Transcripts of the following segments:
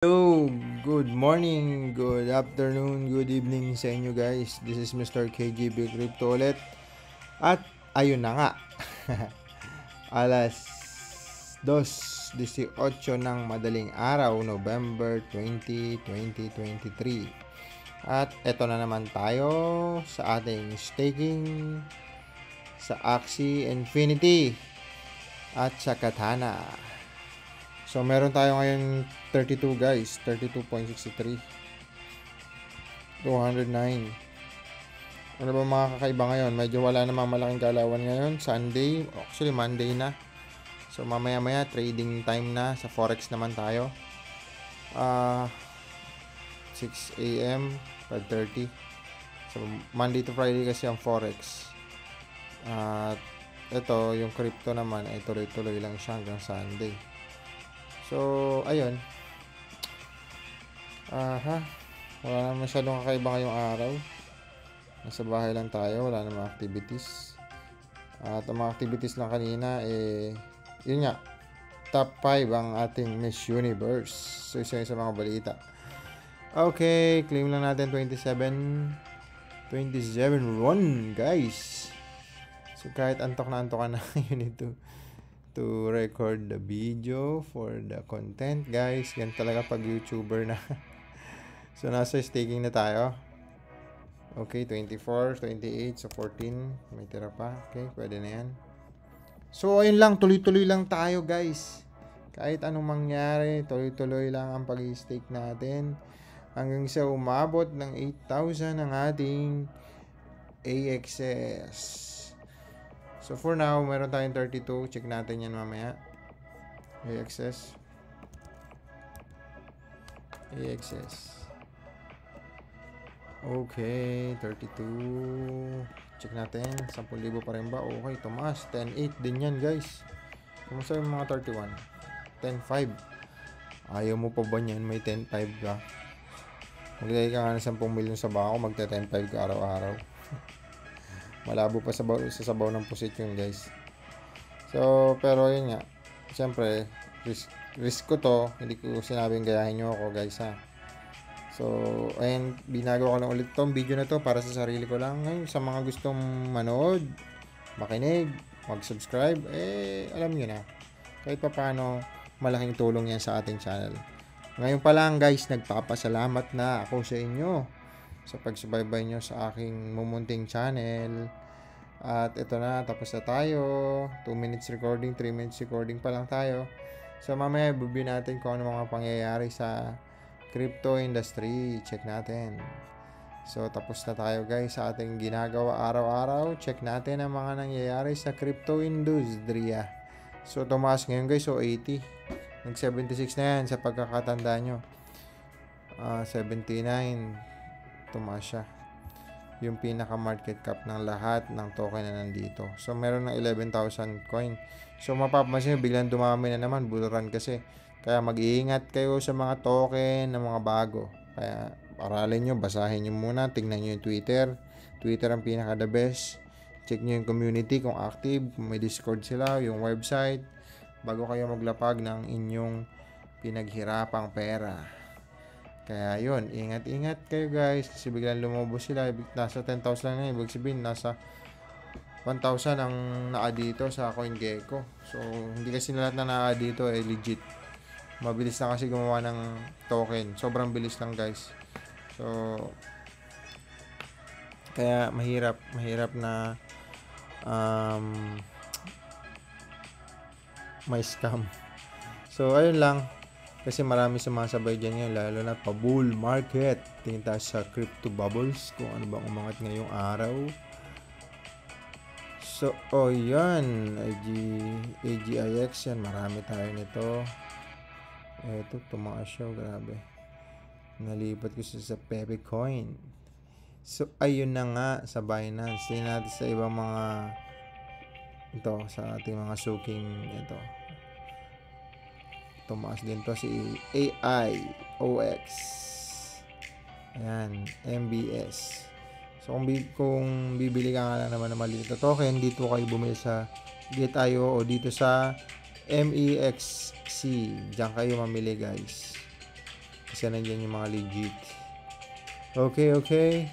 Hello, good morning, good afternoon, good evening sa inyo guys. This is Mr. KGB Crypto ulit. At ayun na nga, alas 2:18 ng madaling araw, November 20, 2023. At eto na naman tayo sa ating staking sa Axie Infinity at sa Katana. So, meron tayo ngayon 32 guys. 32.63. 209. Ano ba mga kakaiba ngayon? Medyo wala namang malaking galawan ngayon. Sunday. Actually, Monday na. So, mamaya-maya, trading time na. Sa Forex naman tayo. 6 a.m. 5:30. So, Monday to Friday kasi ang Forex. At ito, yung crypto naman, ay tuloy-tuloy lang siya hanggang Sunday. So, ayun. Wala naman masyadong kakaiba ngayong araw. Nasa bahay lang tayo. Wala namang activities. At ang mga activities lang kanina, yun nga. Top 5 ang ating Miss Universe. So, isa sa mga balita. Okay, claim lang natin 27 run, guys. So, kahit antok na antok ka na, yun ito. To record the video for the content, guys. Yan talaga pag YouTuber na. So, nasa staking na tayo. Okay, 24, 28, so 14. May tira pa. Okay, pwede na yan. So, ayun lang. Tuloy-tuloy lang tayo, guys. Kahit anong mangyari, tuloy-tuloy lang ang pag-stake natin. Hanggang sa umabot ng 8,000 ang ating AXS. So, for now, meron tayong 32. Check natin yan mamaya. AXS. Okay, 32. Check natin. 10,000 pa rin ba? Okay, tumaas. 10.8 din yan, guys. Kumusta yung mga 31? 10.5. Ayaw mo pa ba yan? May 10.5 ka. Maglagay ka nga ng 10 milyon sa bako. Magta-10.5 ka araw-araw. Malabo pa sa sabaw ng pusit yun, guys. So, pero yun nga. Siyempre, risk ko to. Hindi ko sinabing gayahin nyo ako, guys, ha. So, ayun, binago ko lang ulit tong video na to para sa sarili ko lang. Ngayon, sa mga gustong manood, makinig, mag-subscribe, alam nyo na. Kahit pa paano, malaking tulong yan sa ating channel. Ngayon pa lang, guys, nagpapasalamat na ako sa inyo sa pagsubaybay nyo sa aking mumunting channel. At ito na, tapos na tayo. 2 minutes recording, 3 minutes recording pa lang tayo. So mamaya review natin kung ano mga pangyayari sa crypto industry. Check natin. So tapos na tayo, guys, sa ating ginagawa araw-araw. Check natin ang mga nangyayari sa crypto industriya. So tumaas ngayon, guys, so 80. Nag 76 na yan sa pagkakatanda nyo. 79. Tumaas siya. Yung pinaka market cap ng lahat ng token na nandito. So, meron ng 11,000 coin. So, mapapansin nyo, biglang dumami na naman. Bull run kasi. Kaya mag-iingat kayo sa mga token ng mga bago. Kaya, aralin nyo, basahin nyo muna. Tingnan nyo yung Twitter. Twitter ang pinaka the best. Check nyo yung community kung active. Kung may Discord sila, yung website. Bago kayo maglapag ng inyong pinaghirapang pera. Kaya yun, ingat-ingat kayo, guys, kasi biglang lumubos sila, nasa 10,000 lang na, ibig sabihin nasa 1,000 ang naa dito sa CoinGecko. So, hindi kasi lahat na naa dito legit. Mabilis na kasi gumawa ng token. Sobrang bilis lang, guys. So, kaya mahirap na may scam. So, ayun lang. Kasi marami sumasabay dyan ngayon, lalo na pa-bull market. Tingin tayo sa crypto bubbles, kung ano bang umangat ngayong araw. So, yan. AGIX yan. Marami tayo nito. Eto, tumaas siya. Grabe. Nalipat ko sa Pepe Coin. So, ayun na nga sa Binance. Tingin natin sa ibang mga sa ating mga suking ito. Tumaas din to si AIOX. Ayan, MBS. So, kung bibili ka nga lang naman ng maliit na token, dito kayo bumili sa Gate.io o dito sa MEXC. Diyan kayo mamili, guys. Isa na dyan yung mga legit. Okay.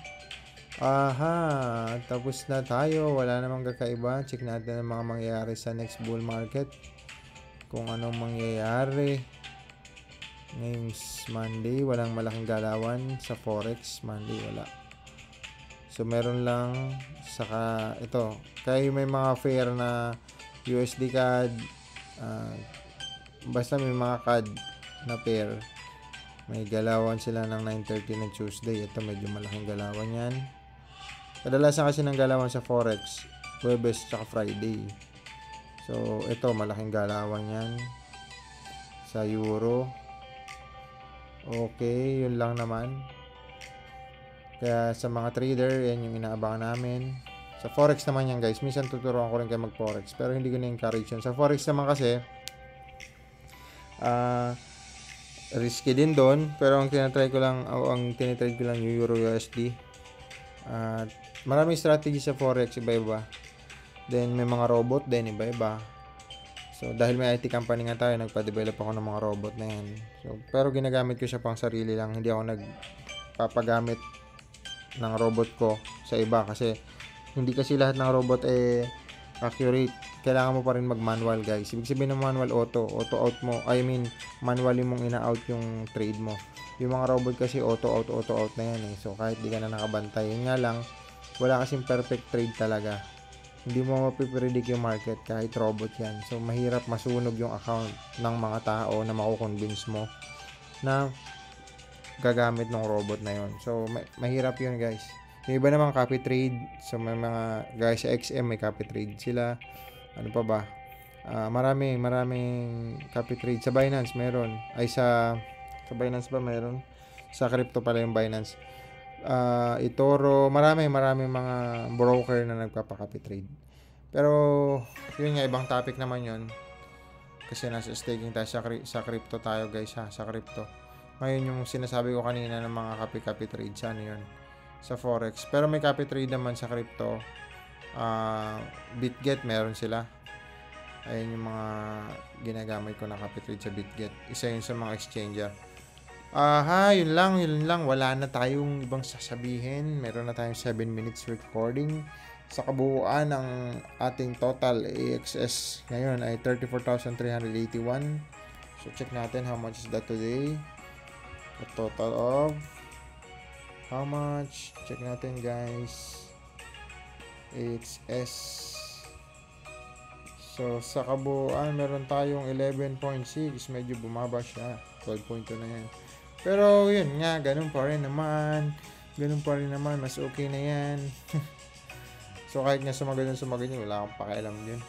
Aha, tapos na tayo. Wala namang kakaiba. Check natin ang mga mangyayari sa next bull market. Kung anong mangyayari. Ngayon's Monday. Walang malaking galawan sa Forex. Monday wala. So, meron lang. Saka, ito. Kaya may mga fair na USD CAD. Basta may mga CAD na pair. May galawan sila ng 9:30 ng Tuesday. Ito, medyo malaking galawan yan. Kadalasan kasi ng galawan sa Forex, Huwebes tsaka Friday. So, ito, malaking galawan yan. Sa Euro. Okay, yun lang naman. Kaya sa mga trader, yan yung inaabangan namin. Sa Forex naman yan guys. Minsan tuturuan ko rin kayo mag-Forex. Pero hindi ko na-encourage yun. Sa Forex naman kasi, risky din doon. Pero ang tinatry ko lang, tinitrade ko lang yung Euro USD. Maraming strategy sa Forex, iba-iba. Then may mga robot din, iba-iba. So dahil may IT company nga tayo, nagpa-develop ako ng mga robot na yan. So, pero ginagamit ko siya pang sarili lang. Hindi ako nagpapagamit ng robot ko sa iba kasi hindi kasi lahat ng robot accurate. Kailangan mo pa rin mag-manual guys. Ibig sabihin ng manual auto out mo. Manually mong ina-out yung trade mo. Yung mga robot kasi auto out na yan So kahit di ka na nakabantay. Yun nga lang, wala kasing perfect trade talaga. Hindi mo mapipredict yung market kahit robot yan. So mahirap masunog yung account ng mga tao na makukonvince mo na gagamit ng robot na yon. So mahirap yun guys. Yung iba naman copy trade. So may mga guys sa XM may copy trade sila. Ano pa ba? Maraming copy trade. Sa Binance meron. Sa Binance ba meron? Sa crypto pala yung Binance. Itoro, maraming mga broker na nagpapa-copy trade. Pero yun nga, ibang topic naman yun. Kasi nasa staking tayo sa crypto tayo guys ha, sa crypto. Ngayon yung sinasabi ko kanina ng mga copy trade, sana yun sa Forex. Pero may copy trade naman sa crypto. Bitget meron sila. Ayun yung mga ginagamit ko na copy trade sa Bitget. Isa yun sa mga exchanger. Yun lang. Wala na tayong ibang sasabihin. Meron na tayong 7 minutes recording. Sa kabuuan ng ating total AXS ngayon ay 34,381. So check natin how much is that today. A total of how much? Check natin guys. AXS. So sa kabuuan meron tayong 11.6. Medyo bumaba siya. 12.2 na yan. Pero yun nga, ganun pa rin naman. Mas okay na yan. So kahit nga sumagad yun, wala akong pakialam yun.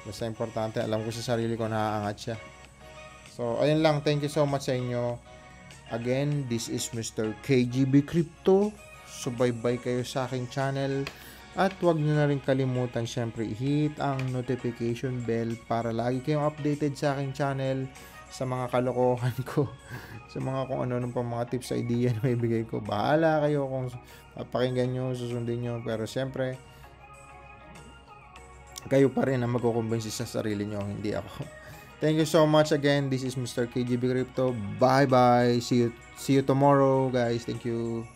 Basta importante, alam ko sa sarili ko naaangat siya. So ayun lang, thank you so much sa inyo. Again, this is Mr. KGB Crypto. So bye-bye kayo sa aking channel. At huwag nyo na rin kalimutan syempre i-hit ang notification bell para lagi kayong updated sa aking channel sa mga kalokohan ko, sa mga kung ano pang mga tips, idea na may bigay ko. Bahala kayo kung papakinggan nyo, susundin nyo. Pero siyempre, kayo pa rin ang magkukumbinsi sa sarili nyo, hindi ako. Thank you so much again. This is Mr. KGB Crypto. Bye-bye. See you tomorrow, guys. Thank you.